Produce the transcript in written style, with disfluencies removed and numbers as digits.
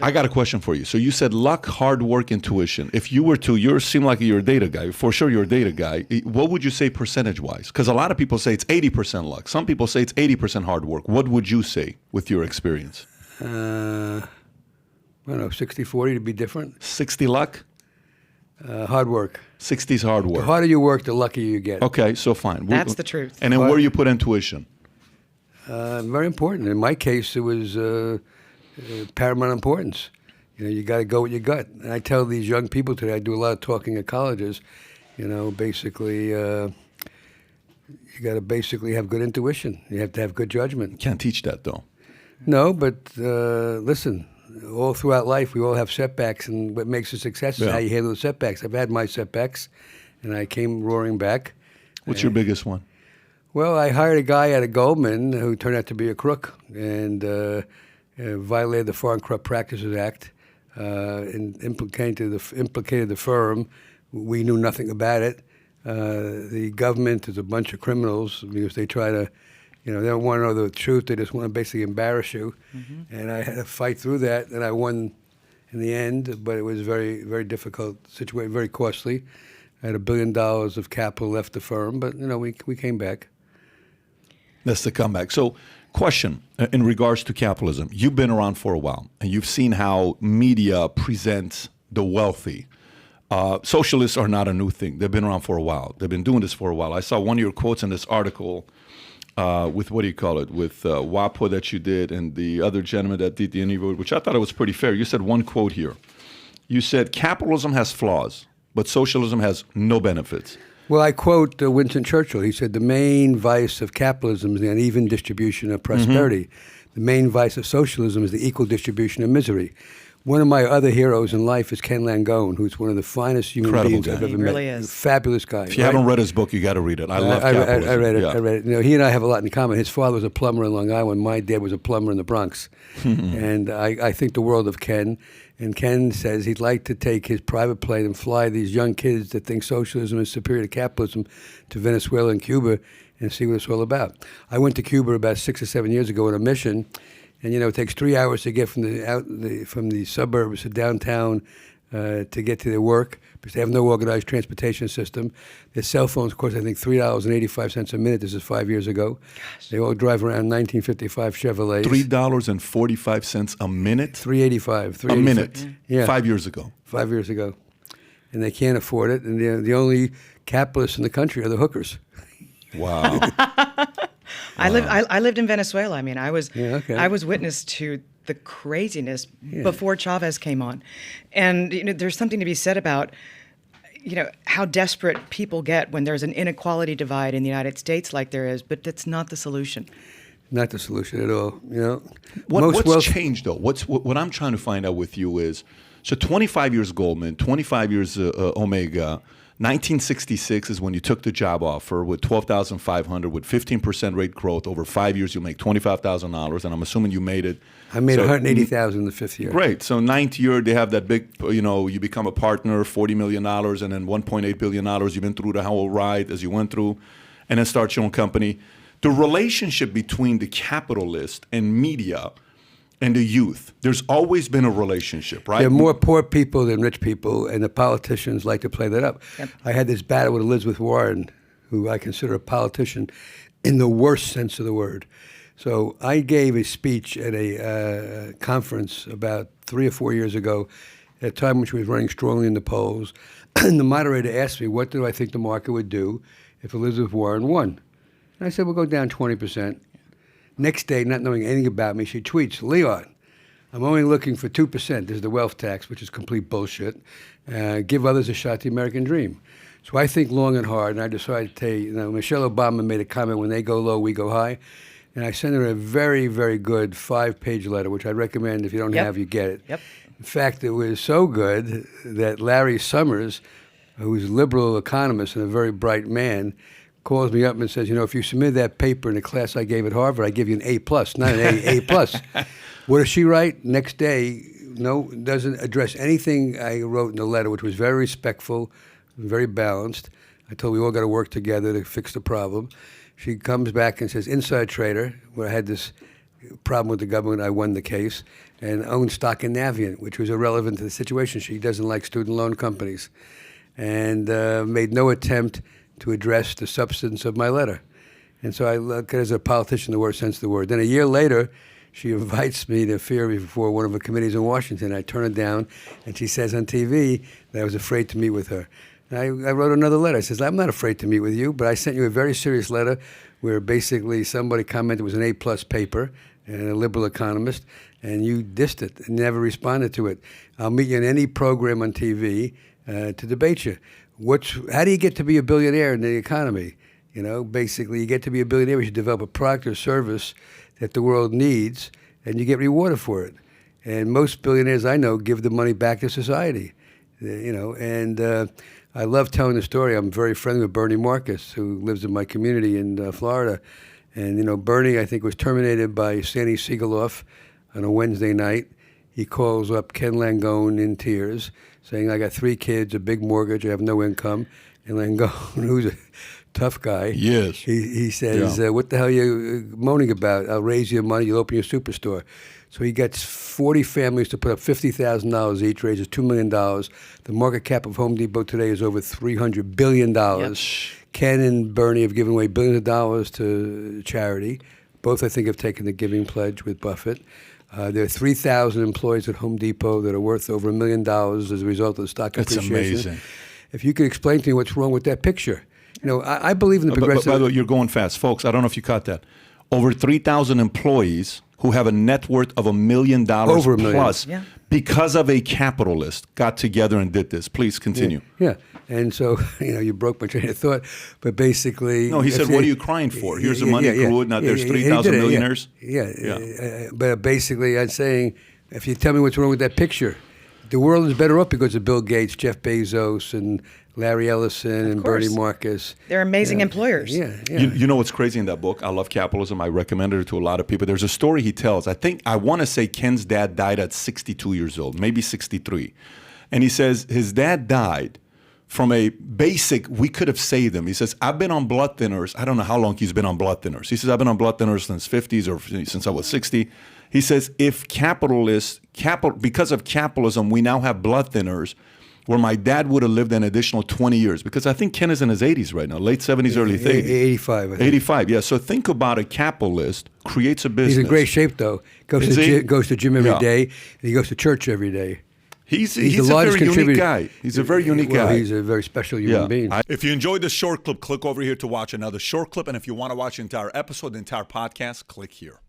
I got a question for you. So you said luck, hard work, intuition. If you were to, you seem like you're a data guy. For sure you're a data guy. What would you say percentage-wise? Because a lot of people say it's 80% luck. Some people say it's 80% hard work. What would you say with your experience? I don't know, 60-40 to be different. 60 luck? Hard work. 60's hard work. The harder you work, the luckier you get. Okay, so fine. That's the truth. And then where you put intuition? Very important. In my case, it was paramount importance. You know, you got to go with your gut. And I tell these young people today, I do a lot of talking at colleges, you know, basically, you got to basically have good intuition. You have to have good judgment. You can't teach that, though. No, but listen, all throughout life, we all have setbacks, and what makes a success is how you handle the setbacks. I've had my setbacks, and I came roaring back. What's your biggest one? Well, I hired a guy at a Goldman who turned out to be a crook and violated the Foreign Corrupt Practices Act and implicated the firm. We knew nothing about it. The government is a bunch of criminals because they try to, you know, they don't want to know the truth. They just want to basically embarrass you. Mm-hmm. And I had to fight through that, and I won in the end, but it was a very, very difficult situation, very costly. I had $1 billion of capital left the firm, but, you know, we came back. That's the comeback. So, question in regards to capitalism. You've been around for a while, and you've seen how media presents the wealthy. Socialists are not a new thing. They've been around for a while. They've been doing this for a while. I saw one of your quotes in this article with, what do you call it, with WAPO that you did and the other gentleman that did the interview, which I thought it was pretty fair. You said one quote here. You said, capitalism has flaws, but socialism has no benefits. Well, I quote Winston Churchill. He said, the main vice of capitalism is the uneven distribution of prosperity. Mm-hmm. The main vice of socialism is the equal distribution of misery. One of my other heroes in life is Ken Langone, who's one of the finest human beings I've ever met. He really is. Fabulous guy. If you haven't read his book, you got to read it. I love capitalism. I read it. Yeah. I read it. You know, he and I have a lot in common. His father was a plumber in Long Island. My dad was a plumber in the Bronx. And I think the world of Ken. And Ken says he'd like to take his private plane and fly these young kids that think socialism is superior to capitalism to Venezuela and Cuba and see what it's all about. I went to Cuba about 6 or 7 years ago on a mission. And, you know, it takes 3 hours to get from the suburbs to downtown to get to their work because they have no organized transportation system. Their cell phones cost, I think, $3.85 a minute. This is 5 years ago. Gosh. They all drive around 1955 Chevrolets. $3.45 a minute? $3.85. A minute? Yeah. 5 years ago. 5 years ago. And they can't afford it. And the only capitalists in the country are the hookers. Wow. I lived in Venezuela. I mean, I was witness to the craziness before Chavez came on, and you know, there's something to be said about, you know, how desperate people get when there's an inequality divide in the United States like there is, but that's not the solution. Not the solution at all. You know, what's changed though? What I'm trying to find out with you is, so 25 years Goldman, 25 years Omega. 1966 is when you took the job offer with $12,500 with 15% rate growth. Over 5 years, you make $25,000, and I'm assuming you made it. I made $180,000 in the fifth year. Great. So ninth year, they have that big, you know, you become a partner, $40 million, and then $1.8 billion. You've been through the whole ride as you went through, and then start your own company. The relationship between the capitalist and media and the youth, there's always been a relationship, right? There are more poor people than rich people, and the politicians like to play that up. Yep. I had this battle with Elizabeth Warren, who I consider a politician in the worst sense of the word. So I gave a speech at a conference about 3 or 4 years ago, at a time when she was running strongly in the polls, and the moderator asked me, what do I think the market would do if Elizabeth Warren won? And I said, we'll go down 20%. Next day, not knowing anything about me, she tweets, Leon, I'm only looking for 2%. There's the wealth tax, which is complete bullshit. Give others a shot at the American dream. So I think long and hard, and I decided to tell you, Michelle Obama made a comment, when they go low, we go high. And I sent her a very, very good 5-page letter, which I recommend if you don't have, you get it. Yep. In fact, it was so good that Larry Summers, who's a liberal economist and a very bright man, calls me up and says, you know, if you submit that paper in a class I gave at Harvard, I give you an A+, not an A+. What does she write? Next day, doesn't address anything I wrote in the letter, which was very respectful, very balanced. I told her we all got to work together to fix the problem. She comes back and says, Inside Trader, where I had this problem with the government. I won the case and owned stock in Navient, which was irrelevant to the situation. She doesn't like student loan companies, and made no attempt to address the substance of my letter. And so I look at it as a politician in the worst sense of the word. Then a year later, she invites me to appear before one of her committees in Washington. I turn it down, and she says on TV that I was afraid to meet with her. And I wrote another letter. I says, I'm not afraid to meet with you, but I sent you a very serious letter where basically somebody commented it was an A+ paper and a liberal economist, and you dissed it and never responded to it. I'll meet you in any program on TV to debate you. How do you get to be a billionaire in the economy? You know, basically, you get to be a billionaire, you should develop a product or service that the world needs, and you get rewarded for it. And most billionaires I know give the money back to society. You know, and I love telling the story. I'm very friendly with Bernie Marcus, who lives in my community in Florida. And, you know, Bernie, I think, was terminated by Sandy Siegaloff on a Wednesday night. He calls up Ken Langone in tears, saying, I got 3 kids, a big mortgage, I have no income. And Langone, who's a tough guy, yes, he says, what the hell are you moaning about? I'll raise your money, you'll open your superstore. So he gets 40 families to put up $50,000 each, raises $2 million. The market cap of Home Depot today is over $300 billion. Yep. Ken and Bernie have given away billions of dollars to charity. Both, I think, have taken the giving pledge with Buffett. There are 3,000 employees at Home Depot that are worth over $1 million as a result of the stock appreciation. That's amazing. If you could explain to me what's wrong with that picture. You know, I believe in the progressive... By the way, you're going fast. Folks, I don't know if you caught that. Over 3,000 employees who have a net worth of $1 million over $1 million plus because of a capitalist got together and did this. Please continue. Yeah. And so, you know, you broke my train of thought, but basically... No, he said, what are you crying for? Here's the money grew. Now there's 3,000 millionaires. But basically, I'm saying, if you tell me what's wrong with that picture, the world is better off because of Bill Gates, Jeff Bezos, and Larry Ellison, and Bernie Marcus. They're amazing employers. You know what's crazy in that book? I love capitalism. I recommended it to a lot of people. There's a story he tells. I want to say Ken's dad died at 62 years old, maybe 63. And he says his dad died from a basic, we could have saved him. He says, I've been on blood thinners. I don't know how long he's been on blood thinners. He says, I've been on blood thinners since 50s or since I was 60. He says, because of capitalism, we now have blood thinners where my dad would have lived an additional 20 years. Because I think Ken is in his 80s right now, late 70s, early 80s. 85, I think. 85, yeah. So think about a capitalist, creates a business. He's in great shape, though. Goes to gym every day, and he goes to church every day. He's a very unique guy. He's a very unique guy. He's a very special human being. If you enjoyed this short clip, click over here to watch another short clip. And if you want to watch the entire episode, the entire podcast, click here.